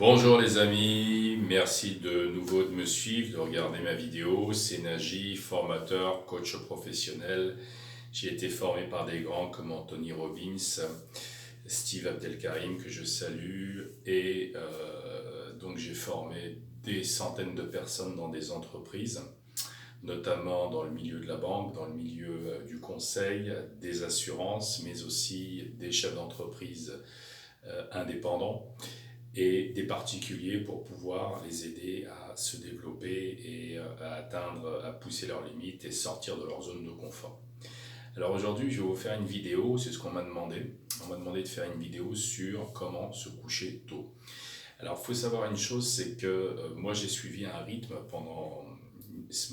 Bonjour les amis, merci de nouveau de me suivre, de regarder ma vidéo. C'est Naji, formateur, coach professionnel. J'ai été formé par des grands comme Anthony Robbins, Steve Abdelkarim que je salue et donc j'ai formé des centaines de personnes dans des entreprises, notamment dans le milieu de la banque, dans le milieu du conseil, des assurances, mais aussi des chefs d'entreprise indépendants et des particuliers pour pouvoir les aider à se développer et à atteindre, à pousser leurs limites et sortir de leur zone de confort. Alors aujourd'hui, je vais vous faire une vidéo, c'est ce qu'on m'a demandé. On m'a demandé de faire une vidéo sur comment se coucher tôt. Alors il faut savoir une chose, c'est que moi j'ai suivi un rythme pendant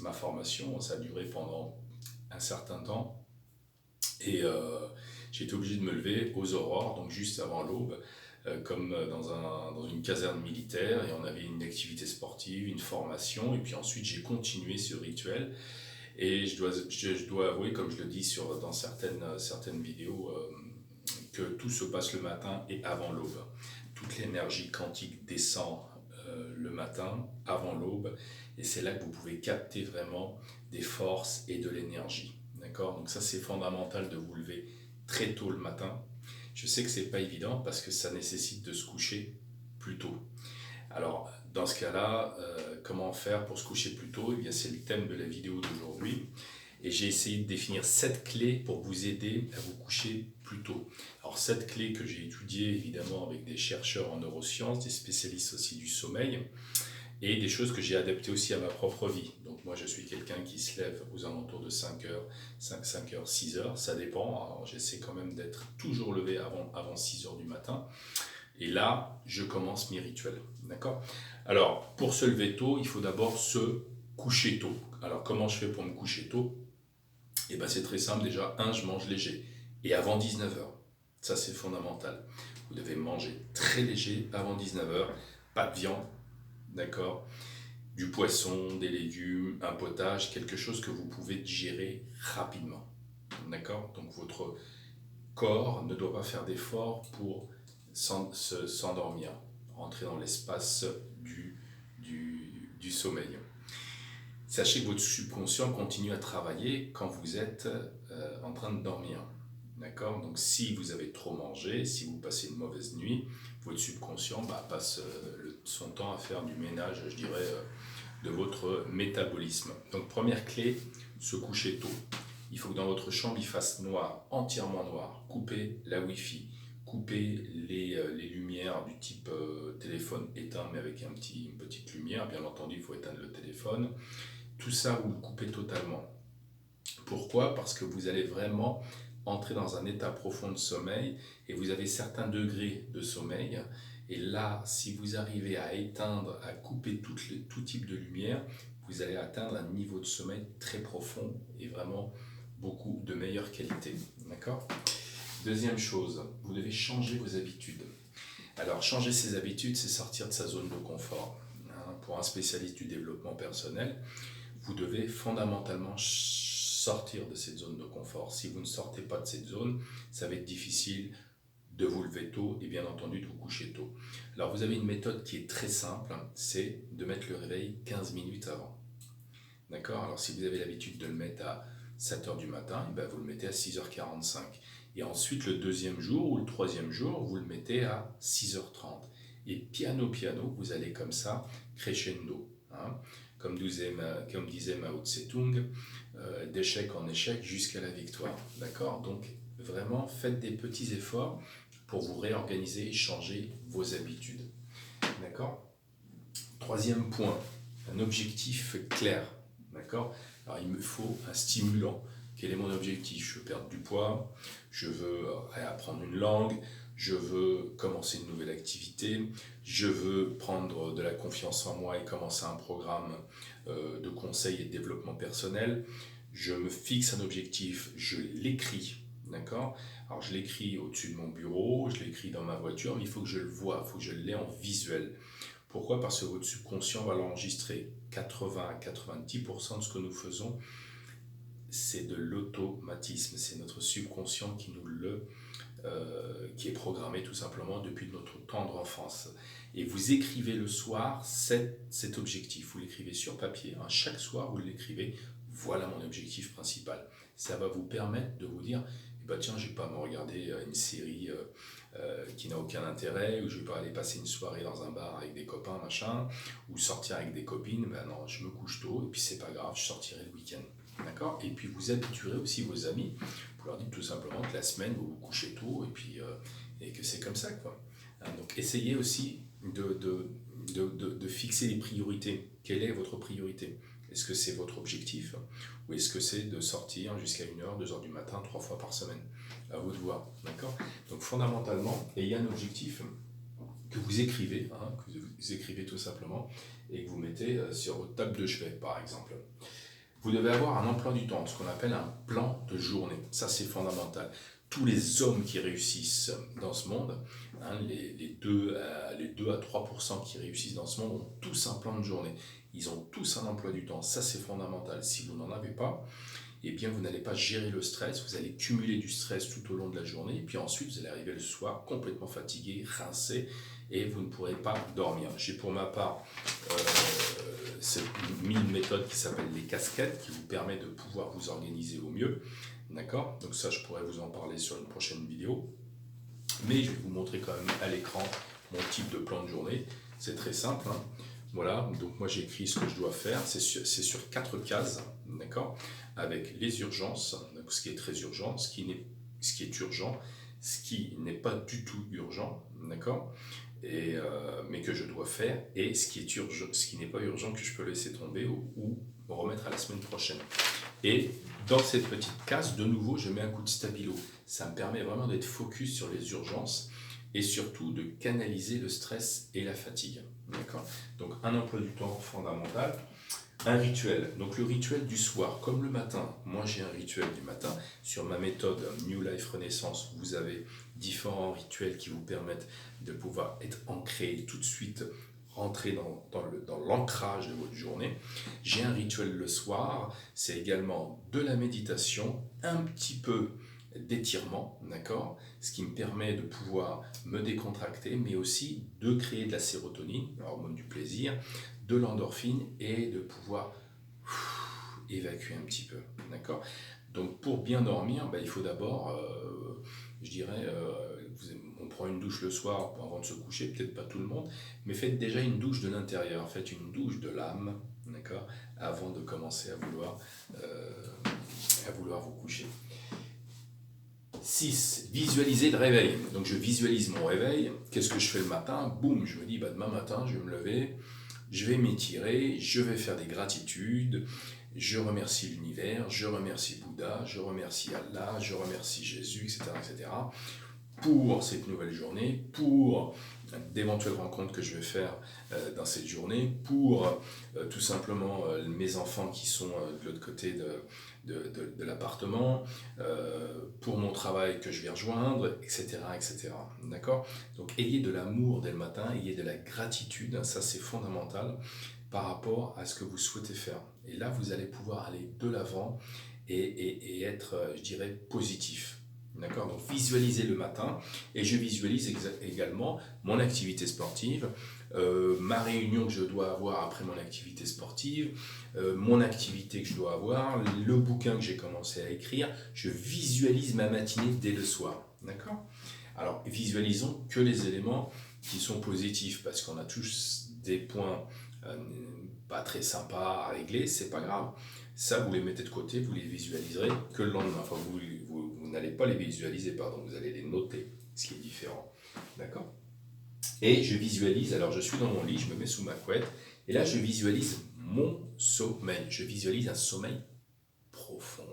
ma formation, ça a duré pendant un certain temps et j'ai été obligé de me lever aux aurores, donc juste avant l'aube, comme dans une caserne militaire, et on avait une activité sportive, une formation, et puis ensuite j'ai continué ce rituel. Et je dois avouer, comme je le dis dans certaines vidéos, que tout se passe le matin et avant l'aube. Toute l'énergie quantique descend le matin, avant l'aube, et c'est là que vous pouvez capter vraiment des forces et de l'énergie. D'accord? Donc ça, c'est fondamental de vous lever très tôt le matin. Je sais que c'est pas évident parce que ça nécessite de se coucher plus tôt. Alors, dans ce cas-là, comment faire pour se coucher plus tôt? Eh bien, c'est le thème de la vidéo d'aujourd'hui. Et j'ai essayé de définir 7 clés pour vous aider à vous coucher plus tôt. Alors, 7 clés que j'ai étudiées évidemment avec des chercheurs en neurosciences, des spécialistes aussi du sommeil, et des choses que j'ai adaptées aussi à ma propre vie. Donc moi je suis quelqu'un qui se lève aux alentours de 5 heures, 5 heures, 6 heures, ça dépend. Alors j'essaie quand même d'être toujours levé avant 6 heures du matin. Et là, je commence mes rituels. D'accord? Alors, pour se lever tôt, il faut d'abord se coucher tôt. Alors, comment je fais pour me coucher tôt? Eh bien, c'est très simple. Déjà, je mange léger. Et avant 19 heures. Ça, c'est fondamental. Vous devez manger très léger avant 19 heures. Pas de viande, d'accord? Du poisson, des légumes, un potage, quelque chose que vous pouvez digérer rapidement. D'accord? Donc, votre corps ne doit pas faire d'effort pour s'endormir, rentrer dans l'espace du sommeil. Sachez que votre subconscient continue à travailler quand vous êtes en train de dormir. D'accord? Donc si vous avez trop mangé, si vous passez une mauvaise nuit, votre subconscient passe son temps à faire du ménage, je dirais, de votre métabolisme. Donc première clé, se coucher tôt. Il faut que dans votre chambre, il fasse noir, entièrement noir. Coupez la Wi-Fi, coupez les lumières du type téléphone éteint, mais avec une petite lumière. Bien entendu, il faut éteindre le téléphone. Tout ça, vous le coupez totalement. Pourquoi? Parce que vous allez vraiment entrer dans un état profond de sommeil et vous avez certains degrés de sommeil. Et là, si vous arrivez à éteindre, à couper tout type de lumière, vous allez atteindre un niveau de sommeil très profond et vraiment beaucoup de meilleure qualité. D'accord? Deuxième chose, vous devez changer vos habitudes. Alors, changer ses habitudes, c'est sortir de sa zone de confort. Pour un spécialiste du développement personnel, vous devez fondamentalement sortir de cette zone de confort. Si vous ne sortez pas de cette zone, ça va être difficile de vous lever tôt et bien entendu de vous coucher tôt. Alors vous avez une méthode qui est très simple, c'est de mettre le réveil 15 minutes avant. D'accord? Alors si vous avez l'habitude de le mettre à 7 heures du matin, et bien vous le mettez à 6h45. Et ensuite le deuxième jour ou le troisième jour, vous le mettez à 6h30. Et piano, vous allez comme ça, crescendo. Comme disait Mao Tse-tung, d'échec en échec jusqu'à la victoire. D'accord? Donc vraiment, faites des petits efforts pour vous réorganiser et changer vos habitudes. D'accord? Troisième point, un objectif clair. D'accord? Alors il me faut un stimulant. Quel est mon objectif? Je veux perdre du poids, je veux réapprendre une langue, je veux commencer une nouvelle activité, je veux prendre de la confiance en moi et commencer un programme de conseil et de développement personnel. Je me fixe un objectif, je l'écris, d'accord? Alors je l'écris au-dessus de mon bureau, je l'écris dans ma voiture, mais il faut que je le voie, il faut que je l'ai en visuel. Pourquoi? Parce que votre subconscient va l'enregistrer. 80 à 90% de ce que nous faisons, c'est de l'automatisme, c'est notre subconscient qui est programmé tout simplement depuis notre tendre enfance. et vous écrivez le soir cet objectif. Vous l'écrivez sur papier, hein. Chaque soir vous l'écrivez, voilà mon objectif principal. Ça va vous permettre de vous dire, eh ben, tiens, je ne vais pas me regarder une série qui n'a aucun intérêt, ou je ne vais pas aller passer une soirée dans un bar avec des copains, machin, ou sortir avec des copines. Ben non, je me couche tôt, et puis c'est pas grave, je sortirai le week-end. D'accord? Et puis vous habituerez aussi vos amis, vous leur dites tout simplement que la semaine vous vous couchez tôt, et puis et que c'est comme ça, quoi. Hein, donc essayez aussi de fixer les priorités. Quelle est votre priorité? Est-ce que c'est votre objectif, ou est-ce que c'est de sortir jusqu'à 1h, 2h du matin, 3 fois par semaine? À vous de voir, d'accord? Donc fondamentalement, ayez un objectif que vous écrivez, hein, que vous écrivez tout simplement, et que vous mettez sur votre table de chevet, par exemple. Vous devez avoir un emploi du temps, ce qu'on appelle un plan de journée. Ça, c'est fondamental. Tous les hommes qui réussissent dans ce monde, hein, les 2 à 3% qui réussissent dans ce monde ont tous un plan de journée. Ils ont tous un emploi du temps. Ça, c'est fondamental. Si vous n'en avez pas, eh bien, vous n'allez pas gérer le stress. Vous allez cumuler du stress tout au long de la journée. Et puis ensuite, vous allez arriver le soir complètement fatigué, rincé, et vous ne pourrez pas dormir. J'ai pour ma part une méthode qui s'appelle les casquettes, qui vous permet de pouvoir vous organiser au mieux. D'accord? Donc ça, je pourrais vous en parler sur une prochaine vidéo. Mais je vais vous montrer quand même à l'écran mon type de plan de journée. C'est très simple, hein. Voilà, donc moi j'écris ce que je dois faire. C'est sur 4 cases, d'accord? Avec les urgences, donc ce qui est très urgent, ce qui est urgent, ce qui n'est pas du tout urgent, d'accord? Mais que je dois faire, et ce qui est urgent, ce qui n'est pas urgent, que je peux laisser tomber ou remettre à la semaine prochaine. Et dans cette petite case, de nouveau, je mets un coup de stabilo. Ça me permet vraiment d'être focus sur les urgences et surtout de canaliser le stress et la fatigue. D'accord? Donc un emploi du temps fondamental. Un rituel, donc le rituel du soir, comme le matin. Moi j'ai un rituel du matin. Sur ma méthode New Life Renaissance, vous avez différents rituels qui vous permettent de pouvoir être ancré tout de suite, rentrer dans l'ancrage de votre journée. J'ai un rituel le soir, c'est également de la méditation, un petit peu d'étirement, d'accord? Ce qui me permet de pouvoir me décontracter, mais aussi de créer de la sérotonine, l'hormone du plaisir, de l'endorphine, et de pouvoir évacuer un petit peu, d'accord? Donc pour bien dormir, il faut d'abord, je dirais, on prend une douche le soir avant de se coucher, peut-être pas tout le monde, mais faites déjà une douche de l'intérieur, faites une douche de l'âme, d'accord? Avant de commencer à vouloir vous coucher. 6. Visualiser le réveil. Donc je visualise mon réveil. Qu'est-ce que je fais le matin? Boum, je me dis, demain matin, je vais me lever, je vais m'étirer, je vais faire des gratitudes, je remercie l'univers, je remercie Bouddha, je remercie Allah, je remercie Jésus, etc., etc., pour cette nouvelle journée, pour d'éventuelles rencontres que je vais faire dans cette journée, pour tout simplement mes enfants qui sont de l'autre côté de l'appartement, pour mon travail que je vais rejoindre, etc., etc. D'accord? Donc ayez de l'amour dès le matin, ayez de la gratitude, ça c'est fondamental par rapport à ce que vous souhaitez faire. Et là, vous allez pouvoir aller de l'avant et être, je dirais, positif. D'accord? Donc visualisez le matin, et je visualise également mon activité sportive, ma réunion que je dois avoir après mon activité sportive, mon activité que je dois avoir, le bouquin que j'ai commencé à écrire. Je visualise ma matinée dès le soir. D'accord? Alors visualisons que les éléments qui sont positifs, parce qu'on a tous des points pas très sympas à régler, c'est pas grave. Ça, vous les mettez de côté, vous les visualiserez que le lendemain. Enfin, vous n'allez pas les visualiser, pardon, vous allez les noter, ce qui est différent. D'accord? Et je visualise, alors je suis dans mon lit, je me mets sous ma couette, et là je visualise mon sommeil. Je visualise un sommeil profond.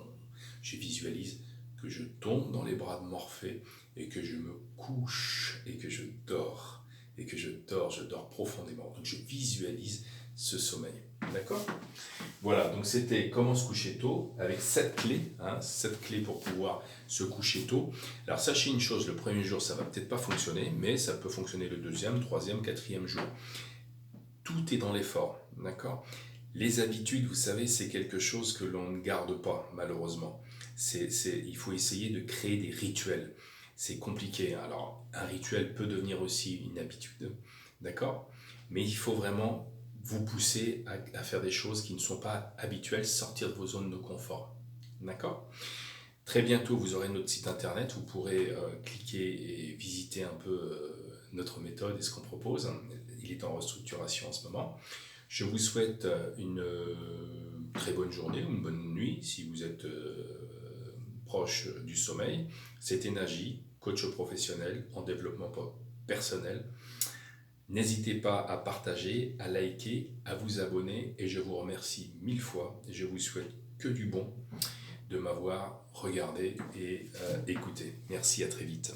Je visualise que je tombe dans les bras de Morphée, et que je me couche, et que je dors. Et que je dors profondément. Donc je visualise ce sommeil. D'accord? Voilà, donc c'était comment se coucher tôt, avec 7 clés, 7 clés pour pouvoir se coucher tôt. Alors sachez une chose, le premier jour ça va peut-être pas fonctionner, mais ça peut fonctionner le deuxième, troisième, quatrième jour. Tout est dans l'effort, d'accord? Les habitudes, vous savez, c'est quelque chose que l'on ne garde pas, malheureusement. Il faut essayer de créer des rituels. C'est compliqué. Alors, un rituel peut devenir aussi une habitude, d'accord? Mais il faut vraiment vous pousser à faire des choses qui ne sont pas habituelles, sortir de vos zones de confort, d'accord? Très bientôt, vous aurez notre site internet, vous pourrez cliquer et visiter un peu notre méthode et ce qu'on propose. Il est en restructuration en ce moment. Je vous souhaite une très bonne journée ou une bonne nuit si vous êtes proche du sommeil. C'était Naji, coach professionnel en développement personnel. N'hésitez pas à partager, à liker, à vous abonner et je vous remercie mille fois et je vous souhaite que du bon de m'avoir regardé et écouté. Merci, à très vite.